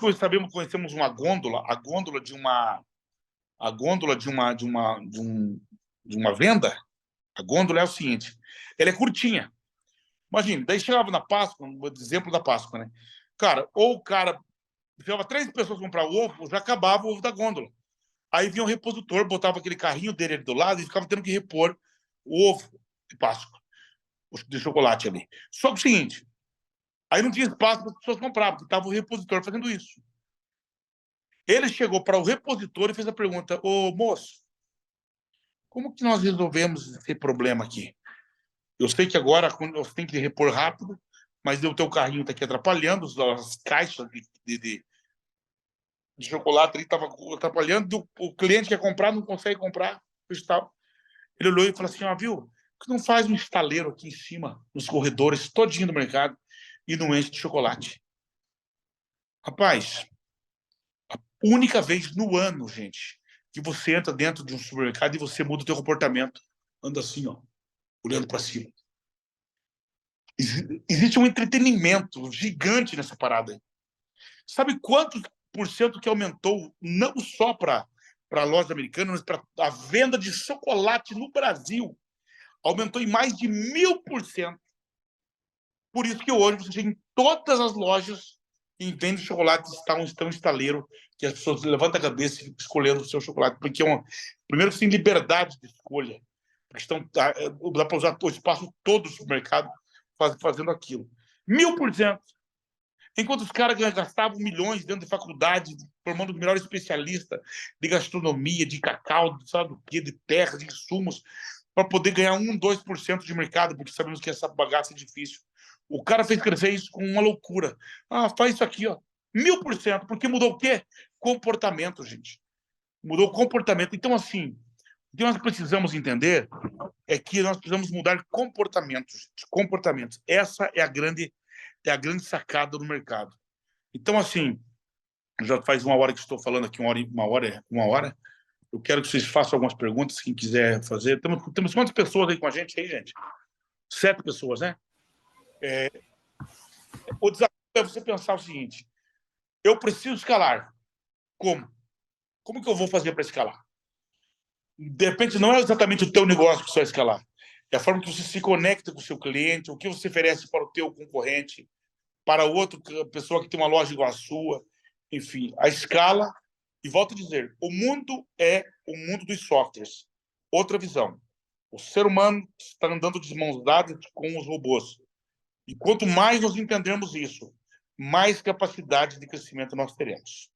conhecemos uma gôndola, a gôndola de uma venda. A gôndola é o seguinte, ela é curtinha. Imagina, daí chegava na Páscoa, um exemplo da Páscoa, né? Cara, ou o cara chegava 3 pessoas comprar o ovo, já acabava o ovo da gôndola. Aí vinha um repositor, botava aquele carrinho dele ali do lado e ficava tendo que repor o ovo de Páscoa, de chocolate ali. Só que o seguinte, aí não tinha espaço para as pessoas comprar, porque estava o repositor fazendo isso. Ele chegou para o repositor e fez a pergunta: ô moço, como que nós resolvemos esse problema aqui? Eu sei que agora você tem que repor rápido, mas o teu carrinho está aqui atrapalhando, as caixas de chocolate ali estavam atrapalhando, o cliente quer comprar, não consegue comprar. Ele olhou e falou assim: viu, por que não faz um estaleiro aqui em cima, nos corredores, todinho do mercado, e não enche de chocolate? Rapaz, a única vez no ano, gente, que você entra dentro de um supermercado e você muda o teu comportamento. Anda assim, ó, olhando para cima. Existe um entretenimento gigante nessa parada aí. Sabe quantos que aumentou não só para lojas americanas, mas para a venda de chocolate no Brasil. Aumentou em mais de 1000%. Por isso que hoje você tem em todas as lojas que vendem chocolate estão em estaleiro, que as pessoas levantam a cabeça e ficam escolhendo o seu chocolate, porque primeiro que tem liberdade de escolha, porque dá para usar o espaço todo do supermercado fazendo aquilo. 1000%. Enquanto os caras gastavam milhões dentro de faculdade, formando o melhor especialista de gastronomia, de cacau, sabe do quê, de terra, de insumos, para poder ganhar 1, 2% de mercado, porque sabemos que essa bagaça é difícil. O cara fez crescer isso com uma loucura. Faz isso aqui, ó. 1000%. Porque mudou o quê? Comportamento, gente. Mudou o comportamento. Então, assim, o que nós precisamos entender é que nós precisamos mudar comportamentos, gente. Comportamentos. Essa é a grande sacada do mercado. Então, assim, já faz 1 hora que estou falando aqui, 1 hora. Eu quero que vocês façam algumas perguntas, quem quiser fazer. Temos quantas pessoas aí com a gente aí, gente? 7 pessoas, né? O desafio é você pensar o seguinte: eu preciso escalar. Como? Como que eu vou fazer para escalar? De repente, não é exatamente o teu negócio que você vai escalar. É a forma que você se conecta com o seu cliente, o que você oferece para o teu concorrente, para outra pessoa que tem uma loja igual a sua. Enfim, a escala. E volto a dizer, o mundo é o mundo dos softwares. Outra visão. O ser humano está andando de mãos dadas com os robôs. E quanto mais nós entendermos isso, mais capacidade de crescimento nós teremos.